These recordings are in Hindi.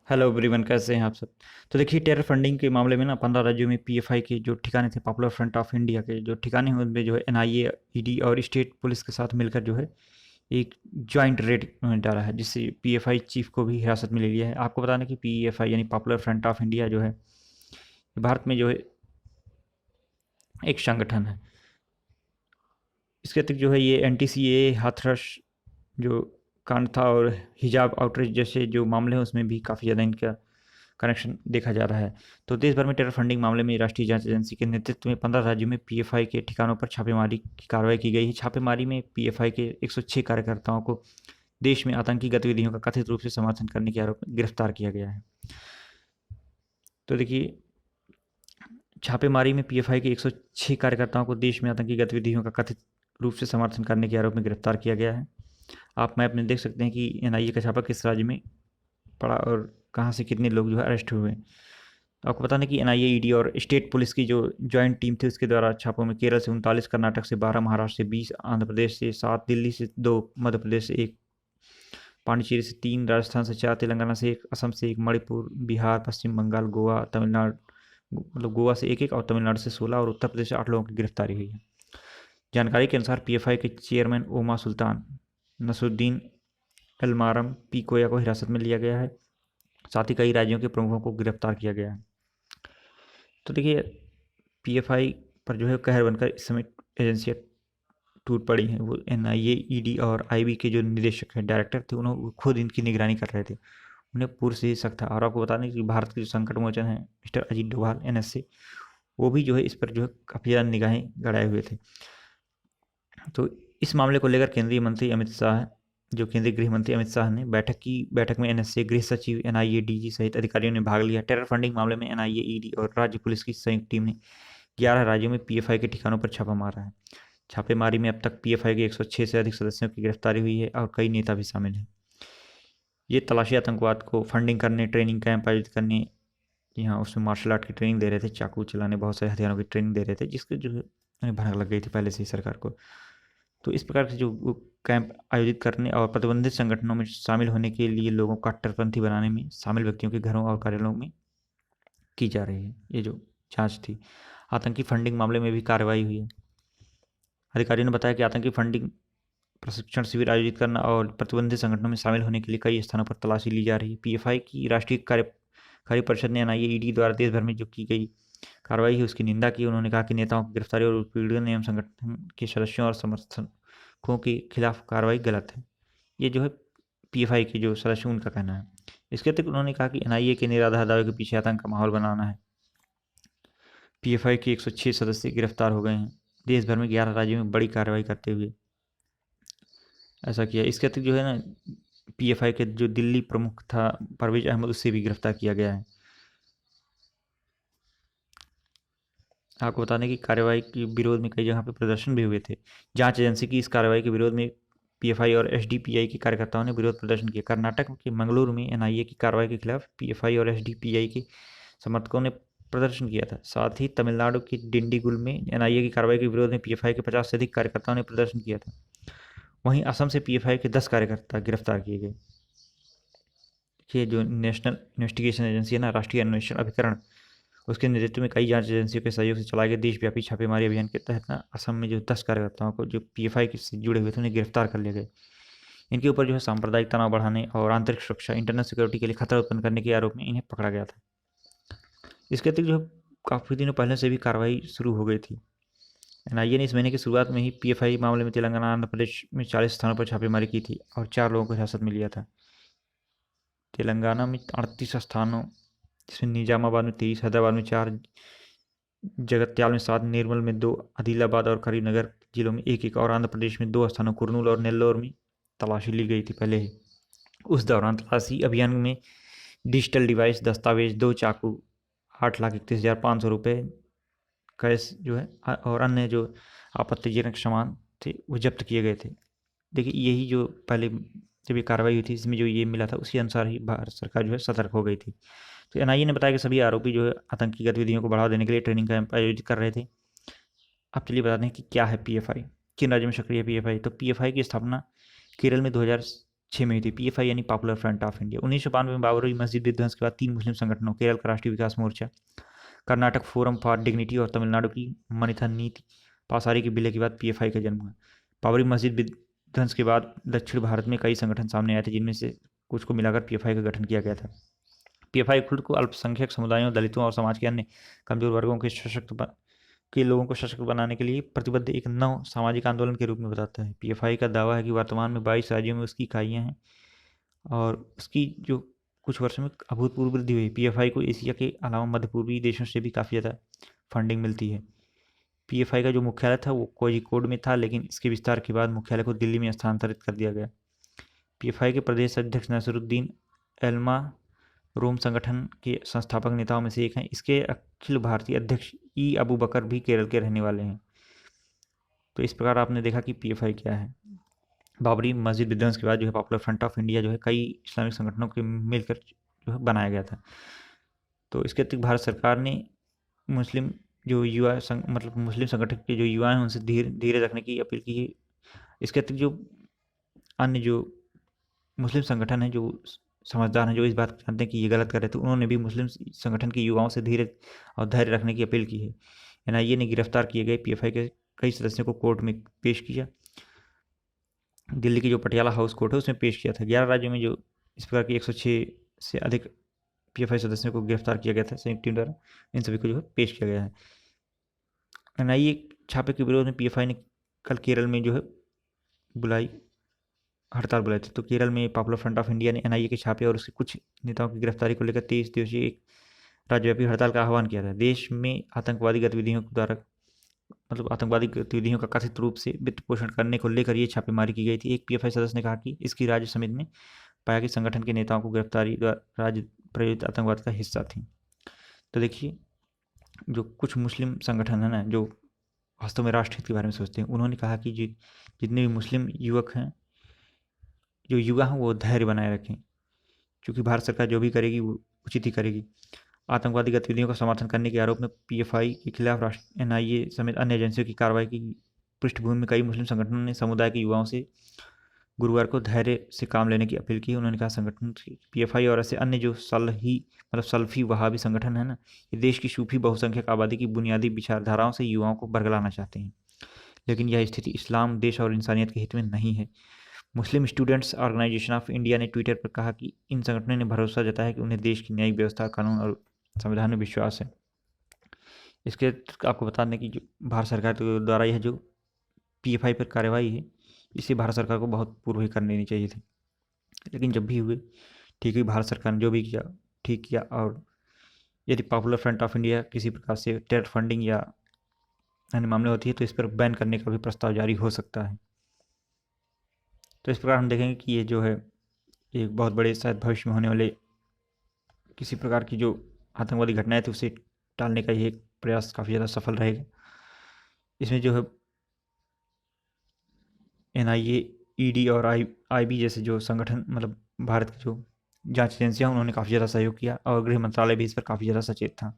हेलो एवरीवन, कैसे हैं आप सब। तो देखिए, टेरर फंडिंग के मामले में ना 15 राज्यों में पीएफआई के जो ठिकाने थे, पॉपुलर फ्रंट ऑफ इंडिया के जो ठिकाने हैं, उनमें जो है एनआईए, ईडी और स्टेट पुलिस के साथ मिलकर जो है एक जॉइंट रेड डाला है, जिससे पीएफआई चीफ को भी हिरासत में ले लिया है। आपको बताना कि पीएफआई यानी पॉपुलर फ्रंट ऑफ इंडिया जो है भारत में जो है एक संगठन है। इसके अतिरिक्त जो है ये एनटीसीए, हाथरस जो कांड था और हिजाब आउटरीच जैसे जो मामले हैं उसमें भी काफ़ी ज़्यादा इनका कनेक्शन देखा जा रहा है। तो देश भर में टेरर फंडिंग मामले में राष्ट्रीय जांच एजेंसी के नेतृत्व में 15 राज्यों में पीएफआई के ठिकानों पर छापेमारी की कार्रवाई की गई है। छापेमारी में पीएफआई के 106 कार्यकर्ताओं को देश में आतंकी गतिविधियों का कथित रूप से समर्थन करने के आरोप में गिरफ्तार किया गया है। तो देखिए, छापेमारी में पीएफआई के 106 कार्यकर्ताओं को देश में आतंकी गतिविधियों का कथित रूप से समर्थन करने के आरोप में गिरफ्तार किया गया है। आप मैप में देख सकते हैं कि एनआईए का छापा किस राज्य में पड़ा और कहाँ से कितने लोग जो है अरेस्ट हुए। आपको बता दें कि एनआईए, ईडी और स्टेट पुलिस की जो जॉइंट टीम थी उसके द्वारा छापों में केरल से 39, कर्नाटक से 12, महाराष्ट्र से 20, आंध्र प्रदेश से 7, दिल्ली से 2, मध्य प्रदेश से 1, पांडिचेरी से 3, राजस्थान से 4, तेलंगाना से 1, असम से 1, मणिपुर, बिहार, पश्चिम बंगाल, गोवा, तमिलनाडु, मतलब गोवा से 1 1 और तमिलनाडु से 16 और उत्तर प्रदेश से 8 लोगों की गिरफ्तारी हुई है। जानकारी के अनुसार पीएफआई के चेयरमैन ओमा सुल्तान, नसरुद्दीन एलमारम पीकोया को हिरासत में लिया गया है। साथ ही कई राज्यों के प्रमुखों को गिरफ्तार किया गया है। तो देखिए, पीएफआई पर जो है कहर बनकर इस समय एजेंसियाँ टूट पड़ी हैं। वो एनआईए, ईडी और आईबी के जो निदेशक हैं, डायरेक्टर थे, उन्होंने खुद इनकी निगरानी कर रहे थे। उन्हें पूर्व से ही शक था। और आपको बता दें कि भारत के जो संकट मोचन है मिस्टर अजीत डोभाल, एनएसए, वो भी जो है इस पर जो है काफ़ी ज़्यादा निगाहें गड़ाए हुए थे। तो इस मामले को लेकर केंद्रीय मंत्री अमित शाह, जो केंद्रीय गृह मंत्री अमित शाह ने बैठक में एनएसए, गृह सचिव, एनआईए, डीजी सहित अधिकारियों ने भाग लिया। टेरर फंडिंग मामले में एनआईए, ईडी और राज्य पुलिस की संयुक्त टीम ने 11 राज्यों में पीएफआई के ठिकानों पर छापा मारा है। छापेमारी में अब तक पीएफआई के 106 से अधिक सदस्यों की गिरफ्तारी हुई है और कई नेता भी शामिल हैं। ये तलाशी आतंकवाद को फंडिंग करने, ट्रेनिंग कैंप आयोजित करने, यहाँ उसमें मार्शल आर्ट की ट्रेनिंग दे रहे थे, चाकू चलाने, बहुत सारे हथियारों की ट्रेनिंग दे रहे थे, जिसके जो है उन्हें भनक लग गई थी पहले से ही सरकार को। तो इस प्रकार से जो वो कैंप आयोजित करने और प्रतिबंधित संगठनों में शामिल होने के लिए लोगों को कट्टरपंथी बनाने में शामिल व्यक्तियों के घरों और कार्यालयों में की जा रही है ये जो जांच थी। आतंकी फंडिंग मामले में भी कार्रवाई हुई है। अधिकारियों ने बताया कि आतंकी फंडिंग, प्रशिक्षण शिविर आयोजित करना और प्रतिबंधित संगठनों में शामिल होने के लिए कई स्थानों पर तलाशी ली जा रही है। पीएफआई की राष्ट्रीय कार्यकारी परिषद ने एनआईए, ईडी द्वारा देश भर में जो की गई कार्रवाई है उसकी निंदा की। उन्होंने कहा कि नेताओं की गिरफ्तारी और उत्पीड़न एवं संगठन के सदस्यों और समर्थकों के खिलाफ कार्रवाई गलत है। ये जो है पीएफआई के जो सदस्य उनका कहना है। इसके अतिरिक्त उन्होंने कहा कि एनआईए के निराधार दावे के पीछे आतंक का माहौल बनाना है। पीएफआई के 106 सदस्य गिरफ्तार हो गए हैं। देश भर में 11 राज्यों में बड़ी कार्रवाई करते हुए ऐसा किया। इसके अतिरिक्त जो है ना, पीएफआई के जो दिल्ली प्रमुख था परवेज अहमद, उससे भी गिरफ्तार किया गया है। आपको बता दें कि कार्रवाई के विरोध में कई जगह पे प्रदर्शन भी हुए थे। जांच एजेंसी की इस कार्रवाई के विरोध में पीएफआई और एसडीपीआई के कार्यकर्ताओं ने विरोध प्रदर्शन किया। कर्नाटक के मंगलुरु में एनआईए की कार्रवाई के खिलाफ पीएफआई और एसडीपीआई के समर्थकों ने प्रदर्शन किया था। साथ ही तमिलनाडु के डिंडीगुल में एनआईए की कार्रवाई के विरोध में पीएफआई के 50 से अधिक कार्यकर्ताओं ने प्रदर्शन किया था। वहीं असम से पीएफआई के 10 कार्यकर्ता गिरफ्तार किए गए। ये जो नेशनल इन्वेस्टिगेशन एजेंसी है ना, राष्ट्रीय अन्वेषण अभिकरण, उसके नेतृत्व में कई जांच एजेंसियों के सहयोग से चलाए गए देशव्यापी छापेमारी अभियान के तहत ना असम में जो 10 कार्यकर्ताओं को जो पीएफआई से जुड़े हुए थे उन्हें गिरफ्तार कर लिया गया। इनके ऊपर जो है सांप्रदायिक तनाव बढ़ाने और आंतरिक सुरक्षा, इंटरनल सिक्योरिटी के लिए खतरा उत्पन्न करने के आरोप में इन्हें पकड़ा गया था। इसके अतिरिक्त जो है काफ़ी दिनों पहले से भी कार्रवाई शुरू हो गई थी। एनआईए ने इस महीने की शुरुआत में ही पीएफआई मामले में तेलंगाना, आंध्र प्रदेश में 40 स्थानों पर छापेमारी की थी और 4 लोगों को हिरासत में लिया था। तेलंगाना में 38 स्थानों, जिसमें निजामाबाद में 23, हैदराबाद में 4, जगत्याल में 7, निर्मल में 2, आदिलाबाद और करीमनगर जिलों में 1 1 और आंध्र प्रदेश में 2 स्थानों, कुर्नूल और नेल्लोर में तलाशी ली गई थी पहले ही। उस दौरान तलाशी अभियान में डिजिटल डिवाइस, दस्तावेज, 2 चाकू, 8,31,500 रुपये कैश जो है और अन्य जो आपत्तिजनक सामान थे वो जब्त किए गए थे। देखिए, यही जो पहले जब ये कार्रवाई हुई थी इसमें जो ये मिला था उसी अनुसार ही भारत सरकार जो है सतर्क हो गई थी। तो एनआईए ने बताया कि सभी आरोपी जो है आतंकी गतिविधियों को बढ़ावा देने के लिए ट्रेनिंग कैंप आयोजित कर रहे थे। अब चलिए बता दें कि क्या है पीएफआई, किन राज्यों में सक्रिय है पीएफआई। तो पीएफआई की स्थापना केरल में 2006 में हुई थी। पीएफआई यानी पॉपुलर फ्रंट ऑफ इंडिया। 1992 में बाबरी मस्जिद विध्वंस के बाद 3 मुस्लिम संगठनों, केरल का राष्ट्रीय विकास मोर्चा, कर्नाटक फोरम फॉर डिग्निटी और तमिलनाडु की मनिथा नीति पासारी के विलय के बाद पीएफआई का जन्म हुआ। बाबरी मस्जिद विध्वंस के बाद दक्षिण भारत में कई संगठन सामने आए थे, जिनमें से कुछ को मिलाकर पीएफआई का गठन किया गया था। पीएफआई खुद को अल्पसंख्यक समुदायों, दलितों और समाज के अन्य कमजोर वर्गों के लोगों को सशक्त बनाने के लिए प्रतिबद्ध एक नव सामाजिक आंदोलन के रूप में बताता है। पीएफआई का दावा है कि वर्तमान में 22 राज्यों में उसकी इकाइयाँ हैं और उसकी जो कुछ वर्षों में अभूतपूर्व वृद्धि हुई। पीएफआई को एशिया के अलावा मध्य पूर्वी देशों से भी काफ़ी ज़्यादा फंडिंग मिलती है। पीएफआई का जो मुख्यालय था वो कोझिकोड में था, लेकिन इसके विस्तार के बाद मुख्यालय को दिल्ली में स्थानांतरित कर दिया गया। पीएफआई के प्रदेश अध्यक्ष नसरुद्दीन एल्मा रोम संगठन के संस्थापक नेताओं में से एक हैं। इसके अखिल भारतीय अध्यक्ष ई अबू बकर भी केरल के रहने वाले हैं। तो इस प्रकार आपने देखा कि पीएफआई क्या है। बाबरी मस्जिद विध्वंस के बाद जो है पॉपुलर फ्रंट ऑफ इंडिया जो है कई इस्लामिक संगठनों के मिलकर जो है बनाया गया था। तो इसके अतिरिक्त भारत सरकार ने मुस्लिम जो युवा मतलब मुस्लिम संगठन के जो युवा हैं उनसे धीरे रखने की अपील की है। इसके अतिरिक्त जो अन्य जो मुस्लिम संगठन हैं, जो समझदार हैं, जो इस बात को जानते हैं कि ये गलत कर रहे थे, उन्होंने भी मुस्लिम संगठन के युवाओं से धीरे और धैर्य रखने की अपील की है। एनआईए ने गिरफ्तार किए गए पीएफआई के कई सदस्यों को कोर्ट में पेश किया। दिल्ली की जो पटियाला हाउस कोर्ट है उसमें पेश किया था। 11 राज्यों में जो इस प्रकार की 106 से अधिक पीएफआई सदस्यों को गिरफ्तार किया गया था संयुक्त टीम द्वारा। इन सभी को जो है पेश किया गया है। एनआईए छापे के विरोध में पीएफआई ने कल केरल में जो है हड़ताल बुलाई थी। तो केरल में पॉपुलर फ्रंट ऑफ इंडिया ने एनआईए के छापे और उसके कुछ नेताओं की गिरफ्तारी को लेकर 23 दिवसीय एक राज्यव्यापी हड़ताल का आह्वान किया था। देश में आतंकवादी गतिविधियों द्वारा मतलब आतंकवादी गतिविधियों का कथित रूप से वित्त पोषण करने को लेकर ये छापेमारी की गई थी। एक पीएफआई सदस्य ने कहा कि इसकी राज्य समिति में पाया कि संगठन के नेताओं को गिरफ्तारी राज्य प्रायोजित आतंकवाद का हिस्सा थी। तो देखिए, जो कुछ मुस्लिम संगठन है ना, जो वास्तव में राष्ट्रहित के बारे में सोचते हैं, उन्होंने कहा कि जितने भी मुस्लिम युवक हैं, जो युवा हैं, वो धैर्य बनाए रखें, क्योंकि भारत सरकार जो भी करेगी वो उचित ही करेगी। आतंकवादी गतिविधियों का समर्थन करने के आरोप में पीएफआई के खिलाफ राष्ट्र एनआईए समेत अन्य एजेंसियों की कार्रवाई की पृष्ठभूमि में कई मुस्लिम संगठनों ने समुदाय के युवाओं से गुरुवार को धैर्य से काम लेने की अपील की। उन्होंने कहा संगठन पीएफआई और ऐसे अन्य जो सल्फी वहाबी संगठन है ना, ये देश की सूफी बहुसंख्यक आबादी की बुनियादी विचारधाराओं से युवाओं को बरगलाना चाहते हैं, लेकिन यह स्थिति इस्लाम, देश और इंसानियत के हित में नहीं है। Muslim students organisation of India ने ट्विटर पर कहा कि इन संगठनों ने भरोसा जताया कि उन्हें देश की न्यायिक व्यवस्था, कानून और संविधान में विश्वास है। इसके आपको बता दें कि जो भारत सरकार द्वारा यह जो पीएफआई पर कार्रवाई है, इसे भारत सरकार को बहुत पूर्व ही कर लेनी चाहिए थी, लेकिन जब भी हुए ठीक ही भारत सरकार ने जो भी किया ठीक किया। और यदि पॉपुलर फ्रंट ऑफ इंडिया किसी प्रकार से टेरर फंडिंग या अन्य मामले होती है तो इस पर बैन करने का भी प्रस्ताव जारी हो सकता है। तो इस प्रकार हम देखेंगे कि ये जो है एक बहुत बड़े शायद भविष्य में होने वाले किसी प्रकार की जो आतंकवादी घटनाएं थी उसे टालने का ये एक प्रयास काफ़ी ज़्यादा सफल रहेगा। इसमें जो है एनआईए, ईडी और आईबी जैसे जो संगठन मतलब भारत की जो जांच एजेंसियां, उन्होंने काफ़ी ज़्यादा सहयोग किया और गृह मंत्रालय भी इस पर काफ़ी ज़्यादा सचेत था।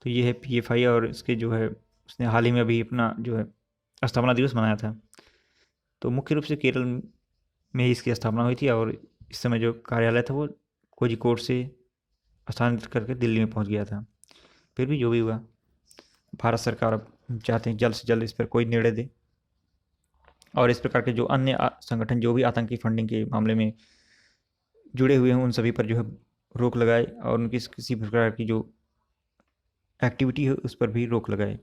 तो ये है पीएफआई और इसके जो है उसने हाल ही में अभी अपना जो है स्थापना दिवस मनाया था। तो मुख्य रूप से केरल में ही इसकी स्थापना हुई थी और इस समय जो कार्यालय था वो कोझिकोड से स्थानांतरित करके दिल्ली में पहुंच गया था। फिर भी जो भी हुआ, भारत सरकार अब चाहते हैं जल्द से जल्द इस पर कोई निर्णय दे और इस प्रकार के जो अन्य संगठन जो भी आतंकी फंडिंग के मामले में जुड़े हुए हैं उन सभी पर जो है रोक लगाए और उनकी किसी प्रकार की जो एक्टिविटी है उस पर भी रोक लगाए।